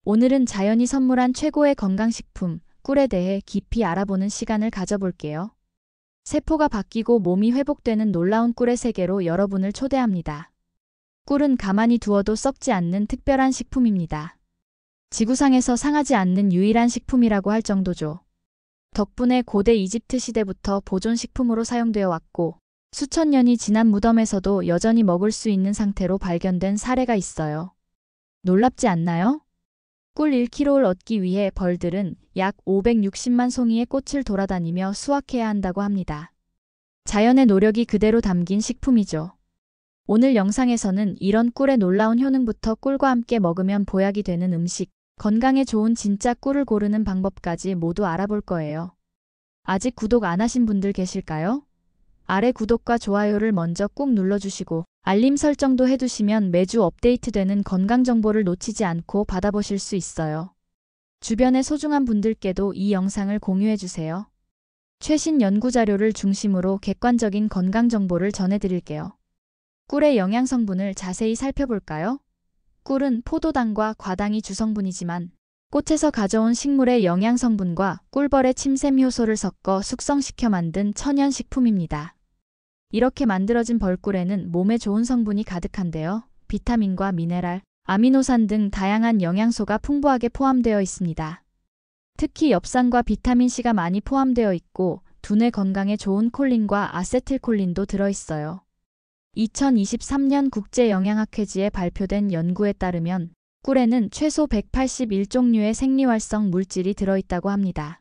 오늘은 자연이 선물한 최고의 건강식품, 꿀에 대해 깊이 알아보는 시간을 가져볼게요. 세포가 바뀌고 몸이 회복되는 놀라운 꿀의 세계로 여러분을 초대합니다. 꿀은 가만히 두어도 썩지 않는 특별한 식품입니다. 지구상에서 상하지 않는 유일한 식품이라고 할 정도죠. 덕분에 고대 이집트 시대부터 보존식품으로 사용되어 왔고, 수천 년이 지난 무덤에서도 여전히 먹을 수 있는 상태로 발견된 사례가 있어요. 놀랍지 않나요? 꿀 1kg를 얻기 위해 벌들은 약 560만 송이의 꽃을 돌아다니며 수확해야 한다고 합니다. 자연의 노력이 그대로 담긴 식품이죠. 오늘 영상에서는 이런 꿀의 놀라운 효능부터 꿀과 함께 먹으면 보약이 되는 음식, 건강에 좋은 진짜 꿀을 고르는 방법까지 모두 알아볼 거예요. 아직 구독 안 하신 분들 계실까요? 아래 구독과 좋아요를 먼저 꾹 눌러주시고 알림 설정도 해두시면 매주 업데이트되는 건강 정보를 놓치지 않고 받아보실 수 있어요. 주변의 소중한 분들께도 이 영상을 공유해주세요. 최신 연구 자료를 중심으로 객관적인 건강 정보를 전해드릴게요. 꿀의 영양 성분을 자세히 살펴볼까요? 꿀은 포도당과 과당이 주성분이지만 꽃에서 가져온 식물의 영양 성분과 꿀벌의 침샘 효소를 섞어 숙성시켜 만든 천연 식품입니다. 이렇게 만들어진 벌꿀에는 몸에 좋은 성분이 가득한데요. 비타민과 미네랄, 아미노산 등 다양한 영양소가 풍부하게 포함되어 있습니다. 특히 엽산과 비타민C가 많이 포함되어 있고 두뇌 건강에 좋은 콜린과 아세틸콜린도 들어있어요. 2023년 국제영양학회지에 발표된 연구에 따르면 꿀에는 최소 181종류의 생리활성 물질이 들어있다고 합니다.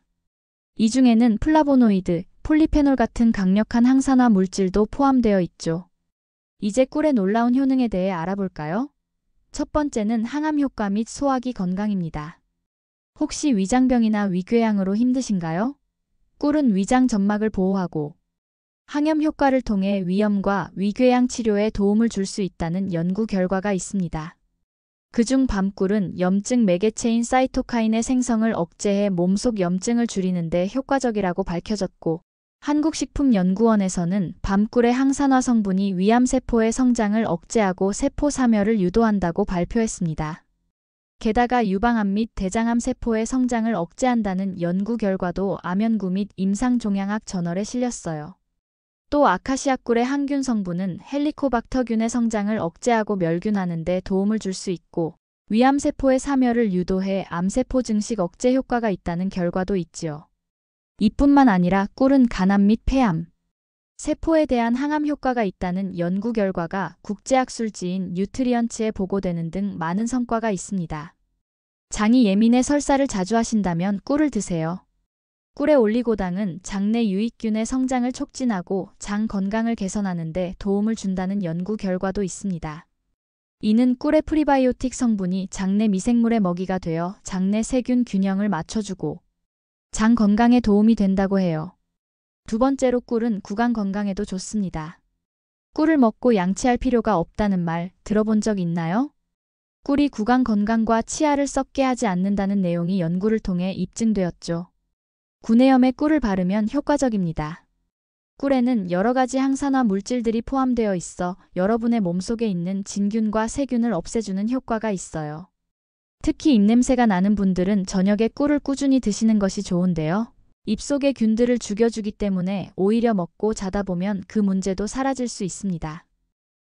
이 중에는 플라보노이드, 폴리페놀 같은 강력한 항산화 물질도 포함되어 있죠. 이제 꿀의 놀라운 효능에 대해 알아볼까요? 첫 번째는 항암 효과 및 소화기 건강입니다. 혹시 위장병이나 위궤양으로 힘드신가요? 꿀은 위장 점막을 보호하고 항염 효과를 통해 위염과 위궤양 치료에 도움을 줄 수 있다는 연구 결과가 있습니다. 그중 밤꿀은 염증 매개체인 사이토카인의 생성을 억제해 몸속 염증을 줄이는 데 효과적이라고 밝혀졌고, 한국식품연구원에서는 밤꿀의 항산화 성분이 위암세포의 성장을 억제하고 세포 사멸을 유도한다고 발표했습니다. 게다가 유방암 및 대장암 세포의 성장을 억제한다는 연구 결과도 암연구 및 임상종양학 저널에 실렸어요. 또 아카시아 꿀의 항균 성분은 헬리코박터균의 성장을 억제하고 멸균하는 데 도움을 줄 수 있고 위암세포의 사멸을 유도해 암세포 증식 억제 효과가 있다는 결과도 있지요. 이뿐만 아니라 꿀은 간암 및 폐암, 세포에 대한 항암 효과가 있다는 연구 결과가 국제학술지인 뉴트리언츠에 보고되는 등 많은 성과가 있습니다. 장이 예민해 설사를 자주 하신다면 꿀을 드세요. 꿀의 올리고당은 장내 유익균의 성장을 촉진하고 장 건강을 개선하는 데 도움을 준다는 연구 결과도 있습니다. 이는 꿀의 프리바이오틱 성분이 장내 미생물의 먹이가 되어 장내 세균 균형을 맞춰주고 장 건강에 도움이 된다고 해요. 두 번째로 꿀은 구강 건강에도 좋습니다. 꿀을 먹고 양치할 필요가 없다는 말 들어본 적 있나요? 꿀이 구강 건강과 치아를 썩게 하지 않는다는 내용이 연구를 통해 입증되었죠. 구내염에 꿀을 바르면 효과적입니다. 꿀에는 여러 가지 항산화 물질들이 포함되어 있어 여러분의 몸속에 있는 진균과 세균을 없애주는 효과가 있어요. 특히 입냄새가 나는 분들은 저녁에 꿀을 꾸준히 드시는 것이 좋은데요. 입속의 균들을 죽여주기 때문에 오히려 먹고 자다 보면 그 문제도 사라질 수 있습니다.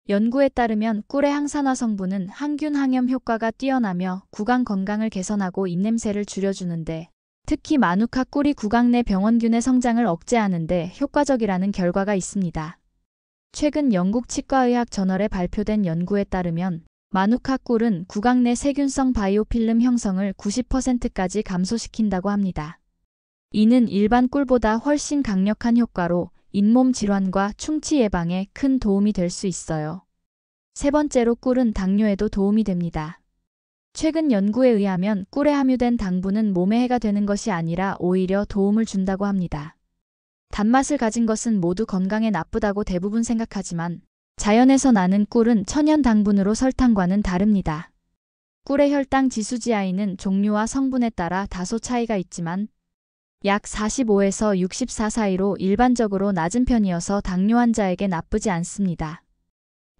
연구에 따르면 꿀의 항산화 성분은 항균 항염 효과가 뛰어나며 구강 건강을 개선하고 입냄새를 줄여주는데 특히 마누카 꿀이 구강 내 병원균의 성장을 억제하는 데 효과적이라는 결과가 있습니다. 최근 영국 치과의학 저널에 발표된 연구에 따르면 마누카 꿀은 구강 내 세균성 바이오필름 형성을 90%까지 감소시킨다고 합니다. 이는 일반 꿀보다 훨씬 강력한 효과로 잇몸 질환과 충치 예방에 큰 도움이 될 수 있어요. 세 번째로 꿀은 당뇨에도 도움이 됩니다. 최근 연구에 의하면 꿀에 함유된 당분은 몸에 해가 되는 것이 아니라 오히려 도움을 준다고 합니다. 단맛을 가진 것은 모두 건강에 나쁘다고 대부분 생각하지만 자연에서 나는 꿀은 천연 당분으로 설탕과는 다릅니다. 꿀의 혈당 지수-GI는 종류와 성분에 따라 다소 차이가 있지만 약 45에서 64 사이로 일반적으로 낮은 편이어서 당뇨 환자에게 나쁘지 않습니다.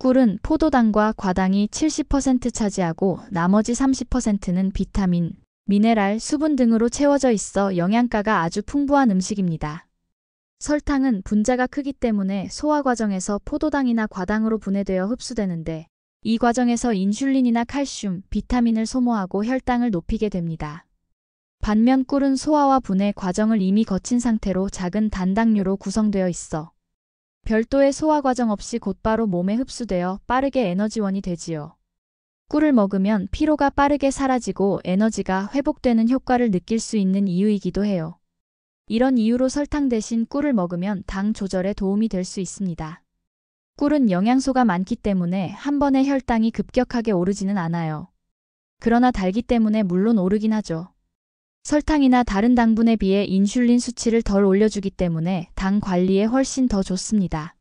꿀은 포도당과 과당이 70% 차지하고 나머지 30%는 비타민, 미네랄, 수분 등으로 채워져 있어 영양가가 아주 풍부한 음식입니다. 설탕은 분자가 크기 때문에 소화 과정에서 포도당이나 과당으로 분해되어 흡수되는데 이 과정에서 인슐린이나 칼슘, 비타민을 소모하고 혈당을 높이게 됩니다. 반면 꿀은 소화와 분해 과정을 이미 거친 상태로 작은 단당류로 구성되어 있어 별도의 소화 과정 없이 곧바로 몸에 흡수되어 빠르게 에너지원이 되지요. 꿀을 먹으면 피로가 빠르게 사라지고 에너지가 회복되는 효과를 느낄 수 있는 이유이기도 해요. 이런 이유로 설탕 대신 꿀을 먹으면 당 조절에 도움이 될 수 있습니다. 꿀은 영양소가 많기 때문에 한 번에 혈당이 급격하게 오르지는 않아요. 그러나 달기 때문에 물론 오르긴 하죠. 설탕이나 다른 당분에 비해 인슐린 수치를 덜 올려주기 때문에 당 관리에 훨씬 더 좋습니다.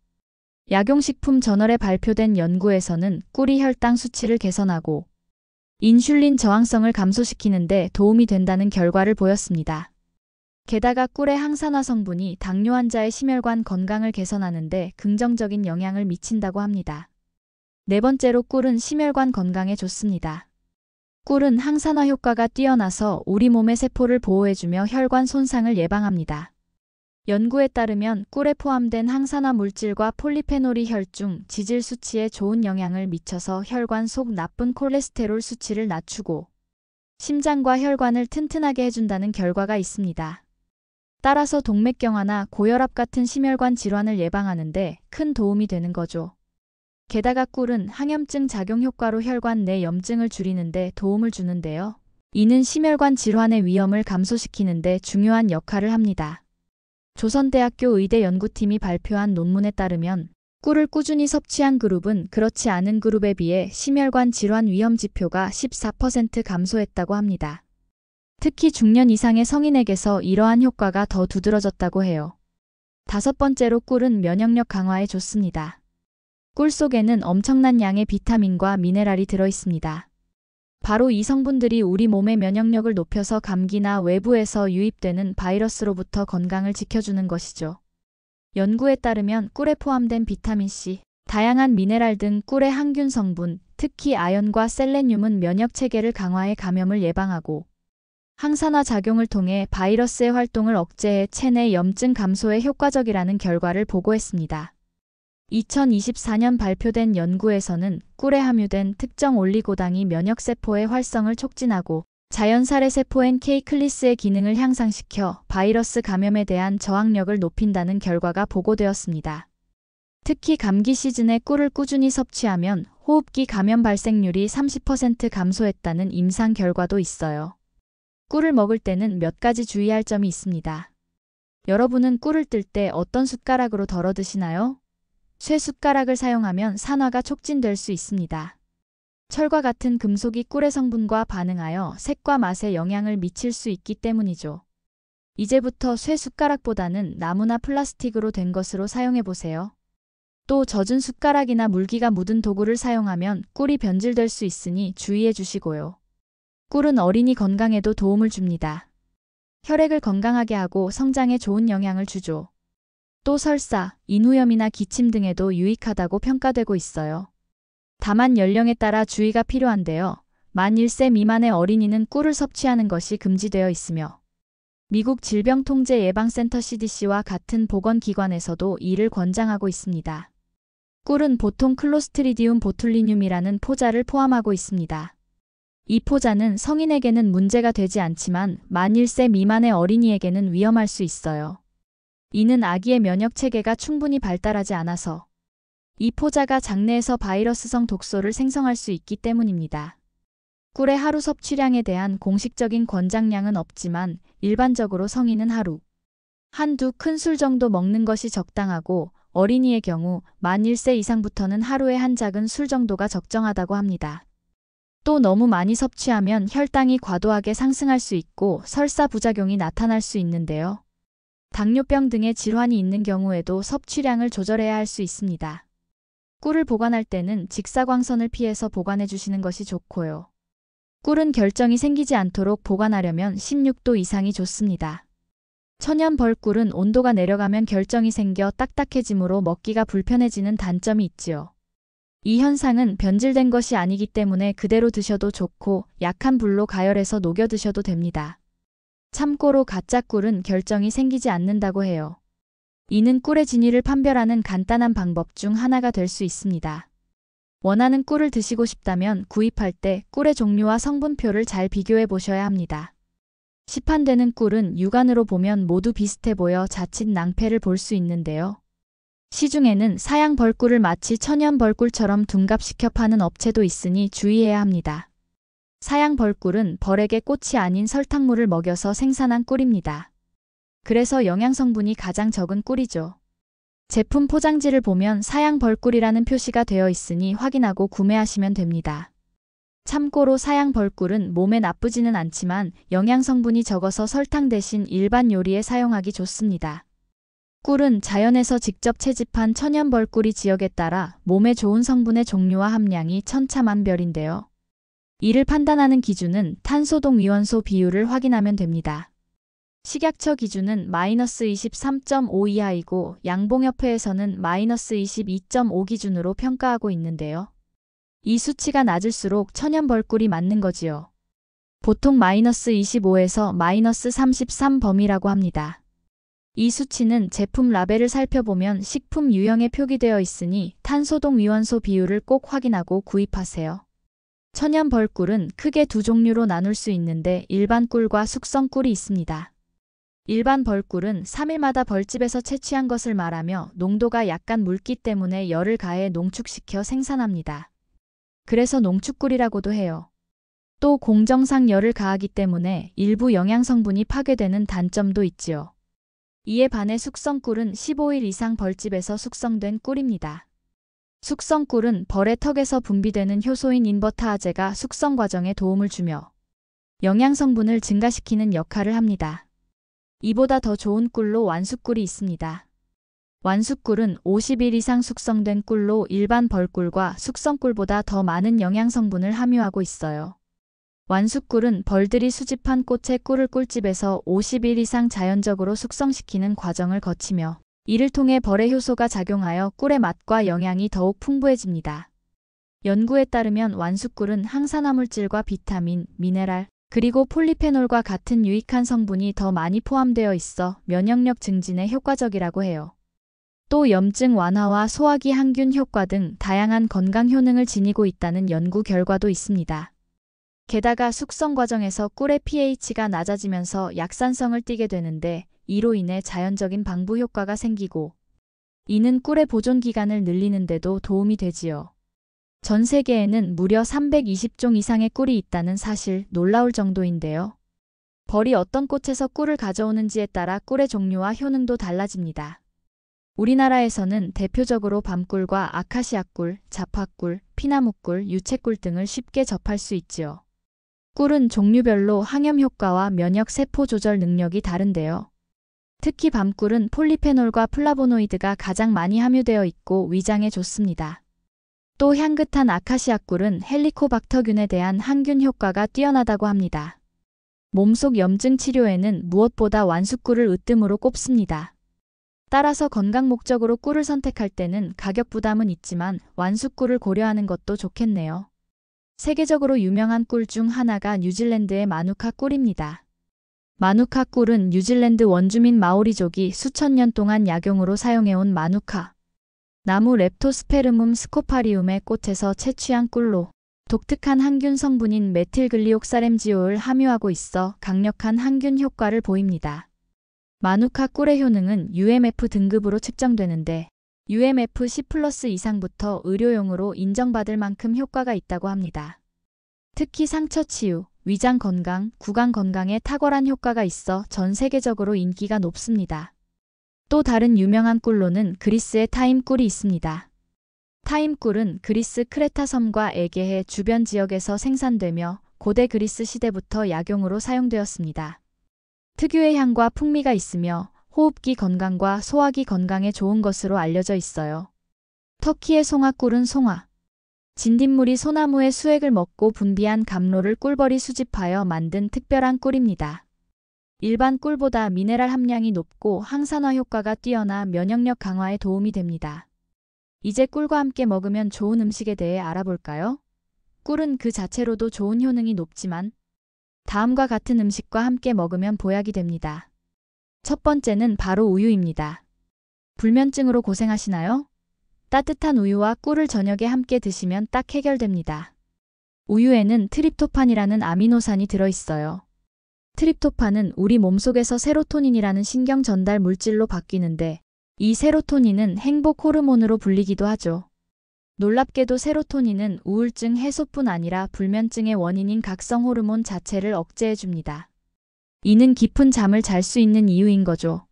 약용식품 저널에 발표된 연구에서는 꿀이 혈당 수치를 개선하고 인슐린 저항성을 감소시키는 데 도움이 된다는 결과를 보였습니다. 게다가 꿀의 항산화 성분이 당뇨 환자의 심혈관 건강을 개선하는 데 긍정적인 영향을 미친다고 합니다. 네 번째로 꿀은 심혈관 건강에 좋습니다. 꿀은 항산화 효과가 뛰어나서 우리 몸의 세포를 보호해주며 혈관 손상을 예방합니다. 연구에 따르면 꿀에 포함된 항산화 물질과 폴리페놀이 혈중 지질 수치에 좋은 영향을 미쳐서 혈관 속 나쁜 콜레스테롤 수치를 낮추고 심장과 혈관을 튼튼하게 해준다는 결과가 있습니다. 따라서 동맥경화나 고혈압 같은 심혈관 질환을 예방하는 데 큰 도움이 되는 거죠. 게다가 꿀은 항염증 작용 효과로 혈관 내 염증을 줄이는 데 도움을 주는데요. 이는 심혈관 질환의 위험을 감소시키는 데 중요한 역할을 합니다. 조선대학교 의대 연구팀이 발표한 논문에 따르면 꿀을 꾸준히 섭취한 그룹은 그렇지 않은 그룹에 비해 심혈관 질환 위험 지표가 14% 감소했다고 합니다. 특히 중년 이상의 성인에게서 이러한 효과가 더 두드러졌다고 해요. 다섯 번째로 꿀은 면역력 강화에 좋습니다. 꿀 속에는 엄청난 양의 비타민과 미네랄이 들어있습니다. 바로 이 성분들이 우리 몸의 면역력을 높여서 감기나 외부에서 유입되는 바이러스로부터 건강을 지켜주는 것이죠. 연구에 따르면 꿀에 포함된 비타민C, 다양한 미네랄 등 꿀의 항균 성분, 특히 아연과 셀레늄은 면역체계를 강화해 감염을 예방하고 항산화 작용을 통해 바이러스의 활동을 억제해 체내 염증 감소에 효과적이라는 결과를 보고했습니다. 2024년 발표된 연구에서는 꿀에 함유된 특정 올리고당이 면역세포의 활성을 촉진하고 자연살해 세포 NK 클리스의 기능을 향상시켜 바이러스 감염에 대한 저항력을 높인다는 결과가 보고되었습니다. 특히 감기 시즌에 꿀을 꾸준히 섭취하면 호흡기 감염 발생률이 30% 감소했다는 임상 결과도 있어요. 꿀을 먹을 때는 몇 가지 주의할 점이 있습니다. 여러분은 꿀을 뜰 때 어떤 숟가락으로 덜어 드시나요? 쇠숟가락을 사용하면 산화가 촉진될 수 있습니다. 철과 같은 금속이 꿀의 성분과 반응하여 색과 맛에 영향을 미칠 수 있기 때문이죠. 이제부터 쇠숟가락보다는 나무나 플라스틱으로 된 것으로 사용해보세요. 또 젖은 숟가락이나 물기가 묻은 도구를 사용하면 꿀이 변질될 수 있으니 주의해 주시고요. 꿀은 어린이 건강에도 도움을 줍니다. 혈액을 건강하게 하고 성장에 좋은 영향을 주죠. 또 설사, 인후염이나 기침 등에도 유익하다고 평가되고 있어요. 다만 연령에 따라 주의가 필요한데요. 만 1세 미만의 어린이는 꿀을 섭취하는 것이 금지되어 있으며 미국 질병통제예방센터 CDC와 같은 보건기관에서도 이를 권장하고 있습니다. 꿀은 보통 클로스트리디움 보툴리뇽이라는 포자를 포함하고 있습니다. 이 포자는 성인에게는 문제가 되지 않지만 만 1세 미만의 어린이에게는 위험할 수 있어요. 이는 아기의 면역체계가 충분히 발달하지 않아서 이 포자가 장내에서 바이러스성 독소를 생성할 수 있기 때문입니다. 꿀의 하루 섭취량에 대한 공식적인 권장량은 없지만 일반적으로 성인은 하루 한두 큰술 정도 먹는 것이 적당하고 어린이의 경우 만 1세 이상부터는 하루에 한 작은 술 정도가 적정하다고 합니다. 또 너무 많이 섭취하면 혈당이 과도하게 상승할 수 있고 설사 부작용이 나타날 수 있는데요. 당뇨병 등의 질환이 있는 경우에도 섭취량을 조절해야 할 수 있습니다. 꿀을 보관할 때는 직사광선을 피해서 보관해 주시는 것이 좋고요. 꿀은 결정이 생기지 않도록 보관하려면 16도 이상이 좋습니다. 천연 벌꿀은 온도가 내려가면 결정이 생겨 딱딱해지므로 먹기가 불편해지는 단점이 있지요. 이 현상은 변질된 것이 아니기 때문에 그대로 드셔도 좋고 약한 불로 가열해서 녹여 드셔도 됩니다. 참고로 가짜 꿀은 결정이 생기지 않는다고 해요. 이는 꿀의 진위를 판별하는 간단한 방법 중 하나가 될 수 있습니다. 원하는 꿀을 드시고 싶다면 구입할 때 꿀의 종류와 성분표를 잘 비교해 보셔야 합니다. 시판되는 꿀은 육안으로 보면 모두 비슷해 보여 자칫 낭패를 볼 수 있는데요. 시중에는 사양 벌꿀을 마치 천연 벌꿀처럼 둔갑시켜 파는 업체도 있으니 주의해야 합니다. 사양 벌꿀은 벌에게 꽃이 아닌 설탕물을 먹여서 생산한 꿀입니다. 그래서 영양 성분이 가장 적은 꿀이죠. 제품 포장지를 보면 사양 벌꿀이라는 표시가 되어 있으니 확인하고 구매하시면 됩니다. 참고로 사양 벌꿀은 몸에 나쁘지는 않지만 영양 성분이 적어서 설탕 대신 일반 요리에 사용하기 좋습니다. 꿀은 자연에서 직접 채집한 천연 벌꿀이 지역에 따라 몸에 좋은 성분의 종류와 함량이 천차만별인데요. 이를 판단하는 기준은 탄소동 위원소 비율을 확인하면 됩니다. 식약처 기준은 -23.5 이하이고 양봉협회에서는 -22.5 기준으로 평가하고 있는데요. 이 수치가 낮을수록 천연 벌꿀이 맞는 거지요. 보통 -25에서 -33 범위라고 합니다. 이 수치는 제품 라벨을 살펴보면 식품 유형에 표기되어 있으니 탄소동 위원소 비율을 꼭 확인하고 구입하세요. 천연 벌꿀은 크게 두 종류로 나눌 수 있는데 일반 꿀과 숙성 꿀이 있습니다. 일반 벌꿀은 3일마다 벌집에서 채취한 것을 말하며 농도가 약간 묽기 때문에 열을 가해 농축시켜 생산합니다. 그래서 농축꿀이라고도 해요. 또 공정상 열을 가하기 때문에 일부 영양 성분이 파괴되는 단점도 있지요. 이에 반해 숙성꿀은 15일 이상 벌집에서 숙성된 꿀입니다. 숙성꿀은 벌의 턱에서 분비되는 효소인 인버타아제가 숙성 과정에 도움을 주며 영양 성분을 증가시키는 역할을 합니다. 이보다 더 좋은 꿀로 완숙꿀이 있습니다. 완숙꿀은 50일 이상 숙성된 꿀로 일반 벌꿀과 숙성꿀보다 더 많은 영양 성분을 함유하고 있어요. 완숙꿀은 벌들이 수집한 꽃의 꿀을 꿀집에서 50일 이상 자연적으로 숙성시키는 과정을 거치며 이를 통해 벌의 효소가 작용하여 꿀의 맛과 영양이 더욱 풍부해집니다. 연구에 따르면 완숙꿀은 항산화 물질과 비타민, 미네랄, 그리고 폴리페놀과 같은 유익한 성분이 더 많이 포함되어 있어 면역력 증진에 효과적이라고 해요. 또 염증 완화와 소화기 항균 효과 등 다양한 건강 효능을 지니고 있다는 연구 결과도 있습니다. 게다가 숙성 과정에서 꿀의 pH가 낮아지면서 약산성을 띠게 되는데 이로 인해 자연적인 방부 효과가 생기고 이는 꿀의 보존 기간을 늘리는 데도 도움이 되지요. 전 세계에는 무려 320종 이상의 꿀이 있다는 사실 놀라울 정도인데요. 벌이 어떤 꽃에서 꿀을 가져오는지에 따라 꿀의 종류와 효능도 달라집니다. 우리나라에서는 대표적으로 밤꿀과 아카시아꿀, 자파꿀, 피나무꿀, 유채꿀 등을 쉽게 접할 수 있지요. 꿀은 종류별로 항염 효과와 면역 세포 조절 능력이 다른데요. 특히 밤꿀은 폴리페놀과 플라보노이드가 가장 많이 함유되어 있고 위장에 좋습니다. 또 향긋한 아카시아꿀은 헬리코박터균에 대한 항균 효과가 뛰어나다고 합니다. 몸속 염증 치료에는 무엇보다 완숙꿀을 으뜸으로 꼽습니다. 따라서 건강 목적으로 꿀을 선택할 때는 가격 부담은 있지만 완숙꿀을 고려하는 것도 좋겠네요. 세계적으로 유명한 꿀 중 하나가 뉴질랜드의 마누카 꿀입니다. 마누카 꿀은 뉴질랜드 원주민 마오리족이 수천 년 동안 약용으로 사용해온 마누카 나무 렙토스페르문 스코파리움의 꽃에서 채취한 꿀로 독특한 항균 성분인 메틸글리옥사렘지올을 함유하고 있어 강력한 항균 효과를 보입니다. 마누카 꿀의 효능은 UMF 등급으로 측정되는데 UMF C+ 이상부터 의료용으로 인정받을 만큼 효과가 있다고 합니다. 특히 상처 치유, 위장 건강, 구강 건강에 탁월한 효과가 있어 전 세계적으로 인기가 높습니다. 또 다른 유명한 꿀로는 그리스의 타임 꿀이 있습니다. 타임 꿀은 그리스 크레타 섬과 에게해 주변 지역에서 생산되며 고대 그리스 시대부터 약용으로 사용되었습니다. 특유의 향과 풍미가 있으며 호흡기 건강과 소화기 건강에 좋은 것으로 알려져 있어요. 터키의 송화꿀은 송화, 진딧물이 소나무의 수액을 먹고 분비한 감로를 꿀벌이 수집하여 만든 특별한 꿀입니다. 일반 꿀보다 미네랄 함량이 높고 항산화 효과가 뛰어나 면역력 강화에 도움이 됩니다. 이제 꿀과 함께 먹으면 좋은 음식에 대해 알아볼까요? 꿀은 그 자체로도 좋은 효능이 높지만 다음과 같은 음식과 함께 먹으면 보약이 됩니다. 첫 번째는 바로 우유입니다. 불면증으로 고생하시나요? 따뜻한 우유와 꿀을 저녁에 함께 드시면 딱 해결됩니다. 우유에는 트립토판이라는 아미노산이 들어있어요. 트립토판은 우리 몸속에서 세로토닌이라는 신경 전달 물질로 바뀌는데 이 세로토닌은 행복 호르몬으로 불리기도 하죠. 놀랍게도 세로토닌은 우울증 해소뿐 아니라 불면증의 원인인 각성 호르몬 자체를 억제해줍니다. 이는 깊은 잠을 잘 수 있는 이유인 거죠.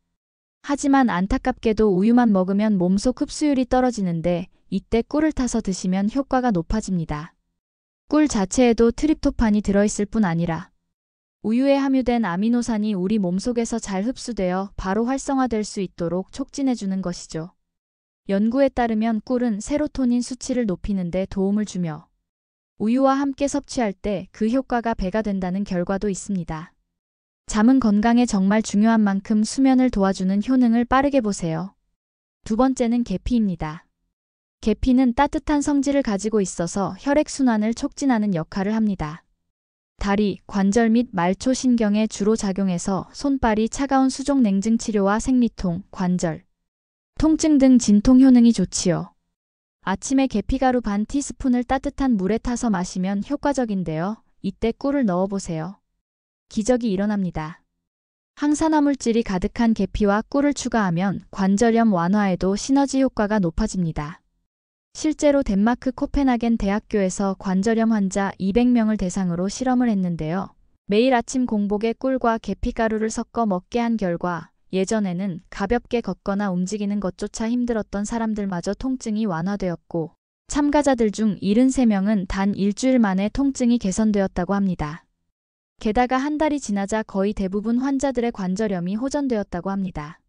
하지만 안타깝게도 우유만 먹으면 몸속 흡수율이 떨어지는데 이때 꿀을 타서 드시면 효과가 높아집니다. 꿀 자체에도 트립토판이 들어있을 뿐 아니라 우유에 함유된 아미노산이 우리 몸속에서 잘 흡수되어 바로 활성화될 수 있도록 촉진해주는 것이죠. 연구에 따르면 꿀은 세로토닌 수치를 높이는 데 도움을 주며 우유와 함께 섭취할 때 그 효과가 배가 된다는 결과도 있습니다. 잠은 건강에 정말 중요한 만큼 수면을 도와주는 효능을 빠르게 보세요. 두 번째는 계피입니다. 계피는 따뜻한 성질을 가지고 있어서 혈액순환을 촉진하는 역할을 합니다. 다리, 관절 및 말초 신경에 주로 작용해서 손발이 차가운 수족 냉증 치료와 생리통, 관절, 통증 등 진통 효능이 좋지요. 아침에 계피가루 반 티스푼을 따뜻한 물에 타서 마시면 효과적인데요. 이때 꿀을 넣어보세요. 기적이 일어납니다. 항산화 물질이 가득한 계피와 꿀을 추가하면 관절염 완화에도 시너지 효과가 높아집니다. 실제로 덴마크 코펜하겐 대학교에서 관절염 환자 200명을 대상으로 실험을 했는데요. 매일 아침 공복에 꿀과 계피가루를 섞어 먹게 한 결과 예전에는 가볍게 걷거나 움직이는 것조차 힘들었던 사람들마저 통증이 완화되었고 참가자들 중 73명은 단 일주일 만에 통증이 개선되었다고 합니다. 게다가 한 달이 지나자 거의 대부분 환자들의 관절염이 호전되었다고 합니다.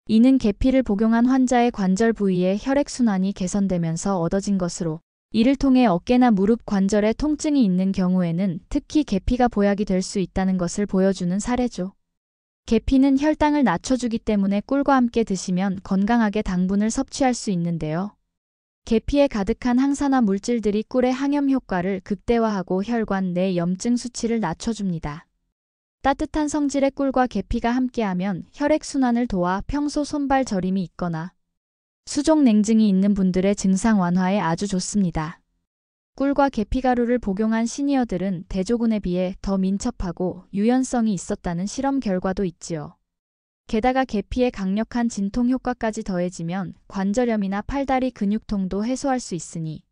이는 계피를 복용한 환자의 관절 부위의 혈액순환이 개선되면서 얻어진 것으로 이를 통해 어깨나 무릎 관절에 통증이 있는 경우에는 특히 계피가 보약이 될 수 있다는 것을 보여주는 사례죠. 계피는 혈당을 낮춰주기 때문에 꿀과 함께 드시면 건강하게 당분을 섭취할 수 있는데요. 계피에 가득한 항산화 물질들이 꿀의 항염 효과를 극대화하고 혈관 내 염증 수치를 낮춰줍니다. 따뜻한 성질의 꿀과 계피가 함께하면 혈액순환을 도와 평소 손발 저림이 있거나 수족 냉증이 있는 분들의 증상 완화에 아주 좋습니다. 꿀과 계피가루를 복용한 시니어들은 대조군에 비해 더 민첩하고 유연성이 있었다는 실험 결과도 있지요. 게다가 계피의 강력한 진통 효과까지 더해지면 관절염이나 팔다리 근육통도 해소할 수 있으니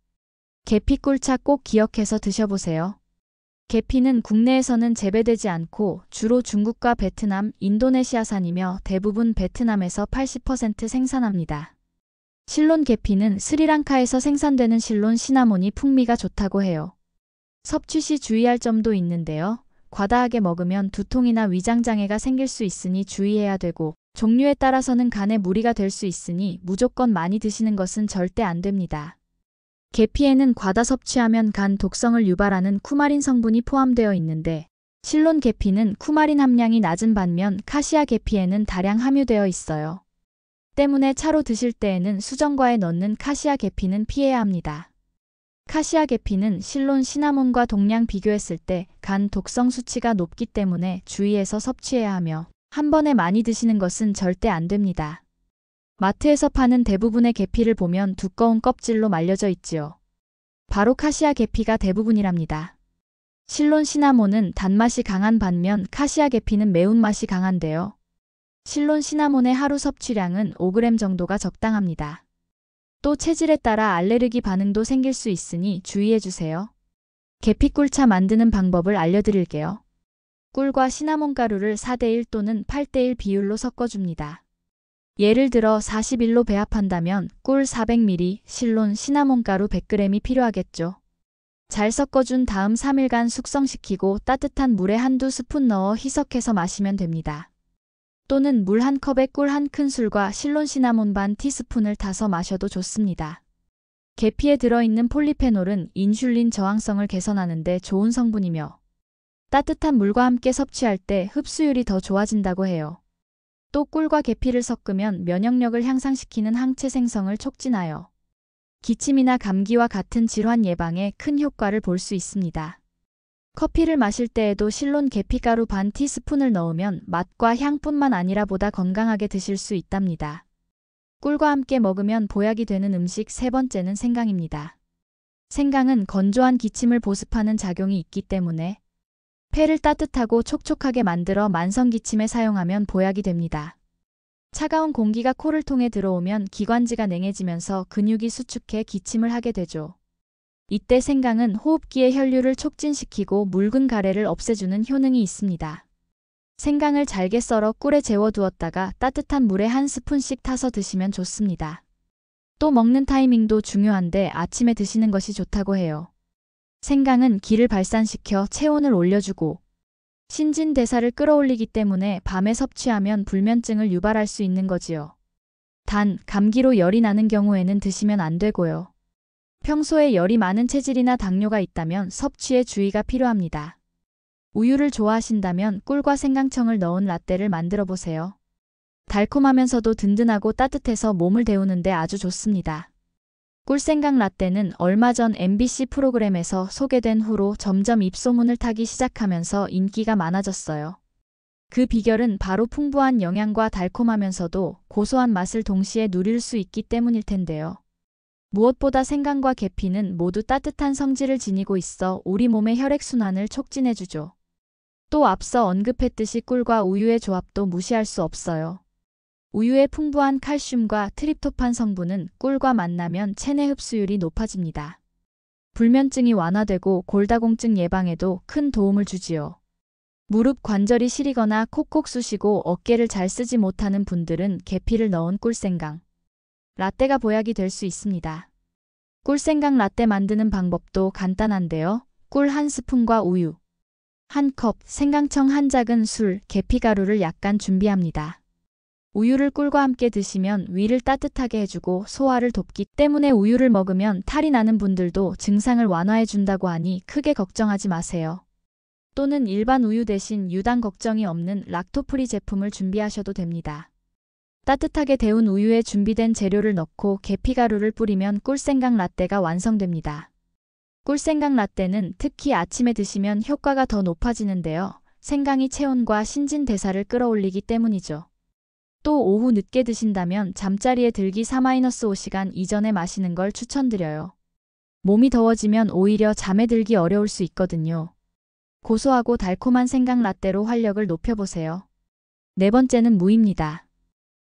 계피 꿀차 꼭 기억해서 드셔보세요. 계피는 국내에서는 재배되지 않고 주로 중국과 베트남, 인도네시아산이며 대부분 베트남에서 80% 생산합니다. 실론 계피는 스리랑카에서 생산되는 실론 시나몬이 풍미가 좋다고 해요. 섭취 시 주의할 점도 있는데요. 과다하게 먹으면 두통이나 위장장애가 생길 수 있으니 주의해야 되고 종류에 따라서는 간에 무리가 될 수 있으니 무조건 많이 드시는 것은 절대 안 됩니다. 계피에는 과다 섭취하면 간 독성을 유발하는 쿠마린 성분이 포함되어 있는데 실론 계피는 쿠마린 함량이 낮은 반면 카시아 계피에는 다량 함유되어 있어요. 때문에 차로 드실 때에는 수정과에 넣는 카시아 계피는 피해야 합니다. 카시아 계피는 실론 시나몬과 동량 비교했을 때 간 독성 수치가 높기 때문에 주의해서 섭취해야 하며 한 번에 많이 드시는 것은 절대 안 됩니다. 마트에서 파는 대부분의 계피를 보면 두꺼운 껍질로 말려져 있지요. 바로 카시아 계피가 대부분이랍니다. 실론 시나몬은 단맛이 강한 반면 카시아 계피는 매운맛이 강한데요. 실론 시나몬의 하루 섭취량은 5g 정도가 적당합니다. 또 체질에 따라 알레르기 반응도 생길 수 있으니 주의해주세요. 계피 꿀차 만드는 방법을 알려드릴게요. 꿀과 시나몬 가루를 4:1 또는 8:1 비율로 섞어줍니다. 예를 들어 41로 배합한다면 꿀 400ml, 실론 시나몬 가루 100g이 필요하겠죠. 잘 섞어준 다음 3일간 숙성시키고 따뜻한 물에 한두 스푼 넣어 희석해서 마시면 됩니다. 또는 물 한 컵에 꿀 한 큰술과 실론 시나몬 반 티스푼을 타서 마셔도 좋습니다. 계피에 들어있는 폴리페놀은 인슐린 저항성을 개선하는 데 좋은 성분이며 따뜻한 물과 함께 섭취할 때 흡수율이 더 좋아진다고 해요. 또 꿀과 계피를 섞으면 면역력을 향상시키는 항체 생성을 촉진하여 기침이나 감기와 같은 질환 예방에 큰 효과를 볼 수 있습니다. 커피를 마실 때에도 실론 계피가루 반 티스푼을 넣으면 맛과 향뿐만 아니라 보다 건강하게 드실 수 있답니다. 꿀과 함께 먹으면 보약이 되는 음식 세 번째는 생강입니다. 생강은 건조한 기침을 보습하는 작용이 있기 때문에 폐를 따뜻하고 촉촉하게 만들어 만성기침에 사용하면 보약이 됩니다. 차가운 공기가 코를 통해 들어오면 기관지가 냉해지면서 근육이 수축해 기침을 하게 되죠. 이때 생강은 호흡기의 혈류를 촉진시키고 묽은 가래를 없애주는 효능이 있습니다. 생강을 잘게 썰어 꿀에 재워두었다가 따뜻한 물에 한 스푼씩 타서 드시면 좋습니다. 또 먹는 타이밍도 중요한데 아침에 드시는 것이 좋다고 해요. 생강은 기를 발산시켜 체온을 올려주고 신진대사를 끌어올리기 때문에 밤에 섭취하면 불면증을 유발할 수 있는 거지요. 단, 감기로 열이 나는 경우에는 드시면 안 되고요. 평소에 열이 많은 체질이나 당뇨가 있다면 섭취에 주의가 필요합니다. 우유를 좋아하신다면 꿀과 생강청을 넣은 라떼를 만들어 보세요. 달콤하면서도 든든하고 따뜻해서 몸을 데우는데 아주 좋습니다. 꿀생강 라떼는 얼마 전 MBC 프로그램에서 소개된 후로 점점 입소문을 타기 시작하면서 인기가 많아졌어요. 그 비결은 바로 풍부한 영양과 달콤하면서도 고소한 맛을 동시에 누릴 수 있기 때문일 텐데요. 무엇보다 생강과 계피는 모두 따뜻한 성질을 지니고 있어 우리 몸의 혈액순환을 촉진해주죠. 또 앞서 언급했듯이 꿀과 우유의 조합도 무시할 수 없어요. 우유의 풍부한 칼슘과 트립토판 성분은 꿀과 만나면 체내 흡수율이 높아집니다. 불면증이 완화되고 골다공증 예방에도 큰 도움을 주지요. 무릎 관절이 시리거나 콕콕 쑤시고 어깨를 잘 쓰지 못하는 분들은 계피를 넣은 꿀생강 라떼가 보약이 될 수 있습니다. 꿀생강 라떼 만드는 방법도 간단한데요. 꿀 1스푼과 우유 1컵, 생강청 1작은 술, 계피가루를 약간 준비합니다. 우유를 꿀과 함께 드시면 위를 따뜻하게 해주고 소화를 돕기 때문에 우유를 먹으면 탈이 나는 분들도 증상을 완화해준다고 하니 크게 걱정하지 마세요. 또는 일반 우유 대신 유당 걱정이 없는 락토프리 제품을 준비하셔도 됩니다. 따뜻하게 데운 우유에 준비된 재료를 넣고 계피가루를 뿌리면 꿀생강 라떼가 완성됩니다. 꿀생강 라떼는 특히 아침에 드시면 효과가 더 높아지는데요. 생강이 체온과 신진대사를 끌어올리기 때문이죠. 또 오후 늦게 드신다면 잠자리에 들기 4-5시간 이전에 마시는 걸 추천드려요. 몸이 더워지면 오히려 잠에 들기 어려울 수 있거든요. 고소하고 달콤한 생강 라떼로 활력을 높여보세요. 네 번째는 무입니다.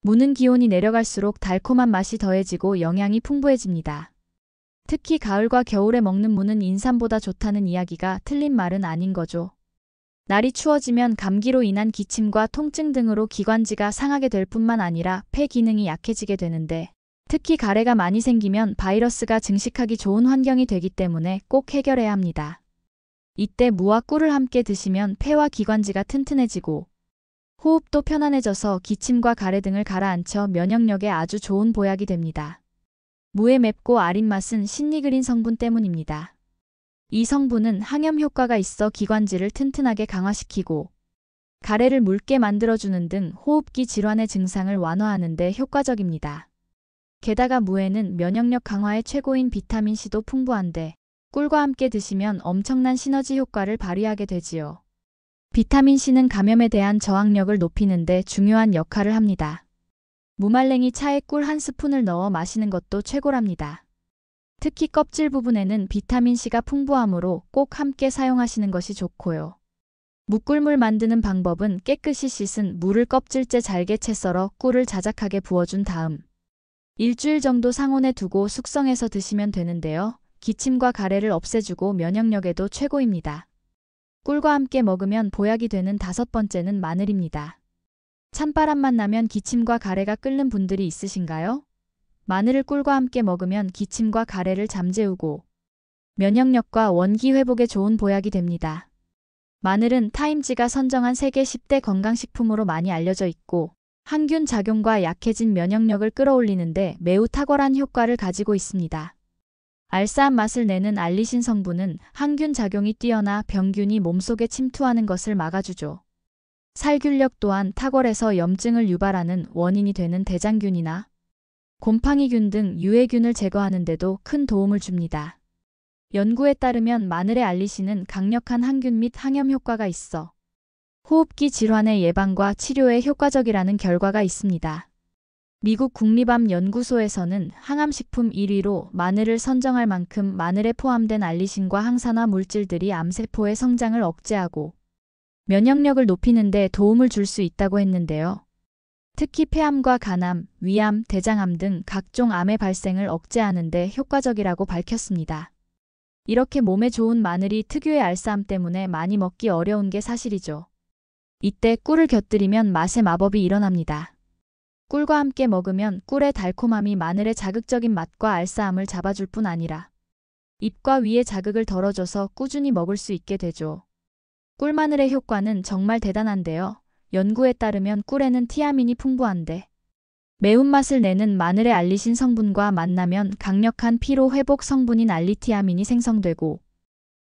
무는 기온이 내려갈수록 달콤한 맛이 더해지고 영양이 풍부해집니다. 특히 가을과 겨울에 먹는 무는 인삼보다 좋다는 이야기가 틀린 말은 아닌 거죠. 날이 추워지면 감기로 인한 기침과 통증 등으로 기관지가 상하게 될 뿐만 아니라 폐 기능이 약해지게 되는데 특히 가래가 많이 생기면 바이러스가 증식하기 좋은 환경이 되기 때문에 꼭 해결해야 합니다. 이때 무와 꿀을 함께 드시면 폐와 기관지가 튼튼해지고 호흡도 편안해져서 기침과 가래 등을 가라앉혀 면역력에 아주 좋은 보약이 됩니다. 무의 맵고 아린 맛은 신니그린 성분 때문입니다. 이 성분은 항염 효과가 있어 기관지를 튼튼하게 강화시키고 가래를 묽게 만들어주는 등 호흡기 질환의 증상을 완화하는 데 효과적입니다. 게다가 무에는 면역력 강화에 최고인 비타민C도 풍부한데 꿀과 함께 드시면 엄청난 시너지 효과를 발휘하게 되지요. 비타민C는 감염에 대한 저항력을 높이는 데 중요한 역할을 합니다. 무말랭이 차에 꿀 1스푼을 넣어 마시는 것도 최고랍니다. 특히 껍질 부분에는 비타민C가 풍부하므로 꼭 함께 사용하시는 것이 좋고요. 무꿀물 만드는 방법은 깨끗이 씻은 무를 껍질째 잘게 채 썰어 꿀을 자작하게 부어준 다음 일주일 정도 상온에 두고 숙성해서 드시면 되는데요. 기침과 가래를 없애주고 면역력에도 최고입니다. 꿀과 함께 먹으면 보약이 되는 다섯 번째는 마늘입니다. 찬바람만 나면 기침과 가래가 끓는 분들이 있으신가요? 마늘을 꿀과 함께 먹으면 기침과 가래를 잠재우고 면역력과 원기 회복에 좋은 보약이 됩니다. 마늘은 타임지가 선정한 세계 10대 건강식품으로 많이 알려져 있고 항균 작용과 약해진 면역력을 끌어올리는데 매우 탁월한 효과를 가지고 있습니다. 알싸한 맛을 내는 알리신 성분은 항균 작용이 뛰어나 병균이 몸속에 침투하는 것을 막아주죠. 살균력 또한 탁월해서 염증을 유발하는 원인이 되는 대장균이나 곰팡이균 등 유해균을 제거하는 데도 큰 도움을 줍니다. 연구에 따르면 마늘의 알리신은 강력한 항균 및 항염 효과가 있어 호흡기 질환의 예방과 치료에 효과적이라는 결과가 있습니다. 미국 국립암연구소에서는 항암식품 1위로 마늘을 선정할 만큼 마늘에 포함된 알리신과 항산화 물질들이 암세포의 성장을 억제하고 면역력을 높이는 데 도움을 줄 수 있다고 했는데요. 특히 폐암과 간암, 위암, 대장암 등 각종 암의 발생을 억제하는 데 효과적이라고 밝혔습니다. 이렇게 몸에 좋은 마늘이 특유의 알싸함 때문에 많이 먹기 어려운 게 사실이죠. 이때 꿀을 곁들이면 맛의 마법이 일어납니다. 꿀과 함께 먹으면 꿀의 달콤함이 마늘의 자극적인 맛과 알싸함을 잡아줄 뿐 아니라 입과 위의 자극을 덜어줘서 꾸준히 먹을 수 있게 되죠. 꿀마늘의 효과는 정말 대단한데요. 연구에 따르면 꿀에는 티아민이 풍부한데 매운맛을 내는 마늘의 알리신 성분과 만나면 강력한 피로 회복 성분인 알리티아민이 생성되고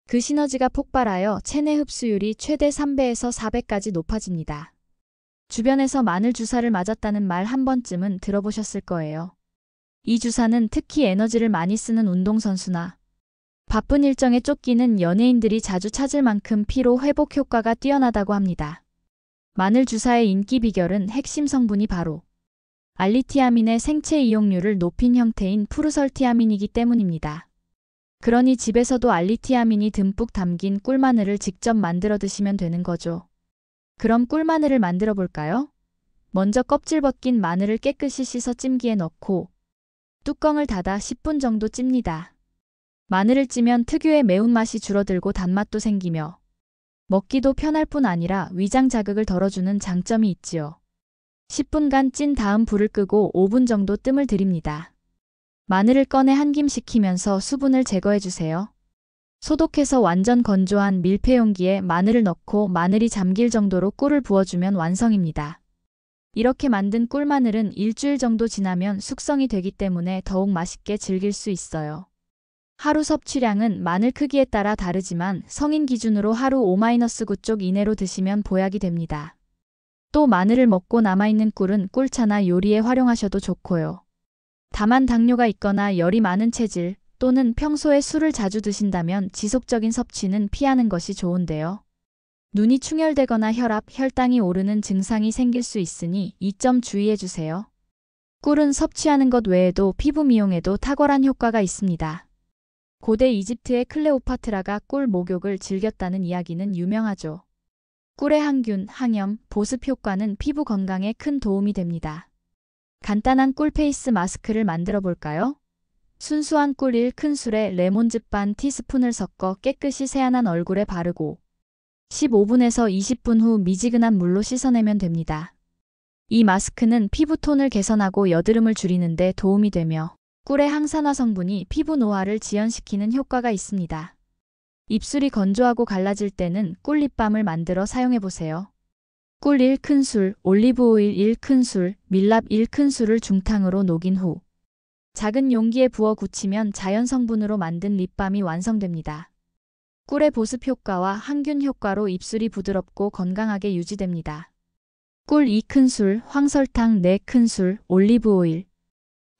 그 시너지가 폭발하여 체내 흡수율이 최대 3배에서 4배까지 높아집니다. 주변에서 마늘 주사를 맞았다는 말 한 번쯤은 들어보셨을 거예요. 이 주사는 특히 에너지를 많이 쓰는 운동선수나 바쁜 일정에 쫓기는 연예인들이 자주 찾을 만큼 피로 회복 효과가 뛰어나다고 합니다. 마늘 주사의 인기 비결은 핵심 성분이 바로 알리티아민의 생체 이용률을 높인 형태인 푸르설티아민이기 때문입니다. 그러니 집에서도 알리티아민이 듬뿍 담긴 꿀마늘을 직접 만들어 드시면 되는 거죠. 그럼 꿀마늘을 만들어 볼까요? 먼저 껍질 벗긴 마늘을 깨끗이 씻어 찜기에 넣고 뚜껑을 닫아 10분 정도 찝니다. 마늘을 찌면 특유의 매운맛이 줄어들고 단맛도 생기며 먹기도 편할 뿐 아니라 위장 자극을 덜어주는 장점이 있지요. 10분간 찐 다음 불을 끄고 5분 정도 뜸을 들입니다. 마늘을 꺼내 한 김 식히면서 수분을 제거해주세요. 소독해서 완전 건조한 밀폐 용기에 마늘을 넣고 마늘이 잠길 정도로 꿀을 부어주면 완성입니다. 이렇게 만든 꿀마늘은 일주일 정도 지나면 숙성이 되기 때문에 더욱 맛있게 즐길 수 있어요. 하루 섭취량은 마늘 크기에 따라 다르지만 성인 기준으로 하루 5-9 쪽 이내로 드시면 보약이 됩니다. 또 마늘을 먹고 남아있는 꿀은 꿀차나 요리에 활용하셔도 좋고요. 다만 당뇨가 있거나 열이 많은 체질 또는 평소에 술을 자주 드신다면 지속적인 섭취는 피하는 것이 좋은데요. 눈이 충혈되거나 혈압, 혈당이 오르는 증상이 생길 수 있으니 이 점 주의해주세요. 꿀은 섭취하는 것 외에도 피부 미용에도 탁월한 효과가 있습니다. 고대 이집트의 클레오파트라가 꿀 목욕을 즐겼다는 이야기는 유명하죠. 꿀의 항균, 항염, 보습 효과는 피부 건강에 큰 도움이 됩니다. 간단한 꿀 페이스 마스크를 만들어 볼까요? 순수한 꿀 1큰술에 레몬즙 반 티스푼을 섞어 깨끗이 세안한 얼굴에 바르고 15분에서 20분 후 미지근한 물로 씻어내면 됩니다. 이 마스크는 피부톤을 개선하고 여드름을 줄이는 데 도움이 되며 꿀의 항산화 성분이 피부 노화를 지연시키는 효과가 있습니다. 입술이 건조하고 갈라질 때는 꿀 립밤을 만들어 사용해보세요. 꿀 1큰술, 올리브오일 1큰술, 밀랍 1큰술을 중탕으로 녹인 후 작은 용기에 부어 굳히면 자연 성분으로 만든 립밤이 완성됩니다. 꿀의 보습 효과와 항균 효과로 입술이 부드럽고 건강하게 유지됩니다. 꿀 2큰술, 황설탕 4큰술, 올리브오일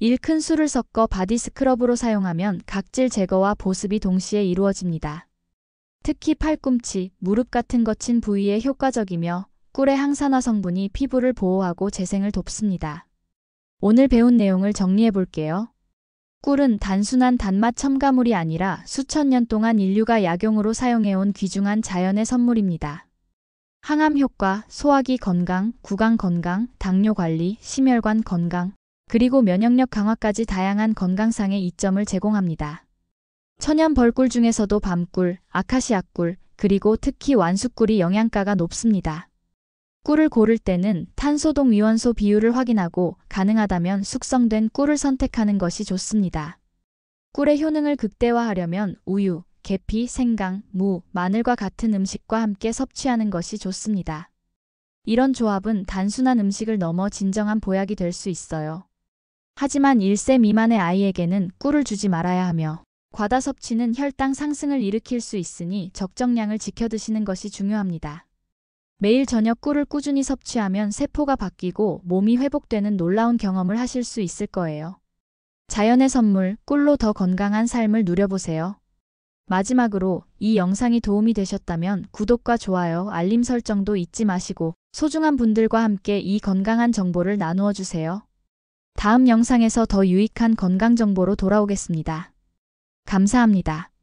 1큰술을 섞어 바디 스크럽으로 사용하면 각질 제거와 보습이 동시에 이루어집니다. 특히 팔꿈치, 무릎 같은 거친 부위에 효과적이며 꿀의 항산화 성분이 피부를 보호하고 재생을 돕습니다. 오늘 배운 내용을 정리해 볼게요. 꿀은 단순한 단맛 첨가물이 아니라 수천 년 동안 인류가 약용으로 사용해온 귀중한 자연의 선물입니다. 항암 효과, 소화기 건강, 구강 건강, 당뇨 관리, 심혈관 건강, 그리고 면역력 강화까지 다양한 건강상의 이점을 제공합니다. 천연 벌꿀 중에서도 밤꿀, 아카시아꿀, 그리고 특히 완숙꿀이 영양가가 높습니다. 꿀을 고를 때는 탄소동 위원소 비율을 확인하고 가능하다면 숙성된 꿀을 선택하는 것이 좋습니다. 꿀의 효능을 극대화하려면 우유, 계피, 생강, 무, 마늘과 같은 음식과 함께 섭취하는 것이 좋습니다. 이런 조합은 단순한 음식을 넘어 진정한 보약이 될 수 있어요. 하지만 1세 미만의 아이에게는 꿀을 주지 말아야 하며 과다 섭취는 혈당 상승을 일으킬 수 있으니 적정량을 지켜 드시는 것이 중요합니다. 매일 저녁 꿀을 꾸준히 섭취하면 세포가 바뀌고 몸이 회복되는 놀라운 경험을 하실 수 있을 거예요. 자연의 선물, 꿀로 더 건강한 삶을 누려보세요. 마지막으로 이 영상이 도움이 되셨다면 구독과 좋아요, 알림 설정도 잊지 마시고 소중한 분들과 함께 이 건강한 정보를 나누어 주세요. 다음 영상에서 더 유익한 건강 정보로 돌아오겠습니다. 감사합니다.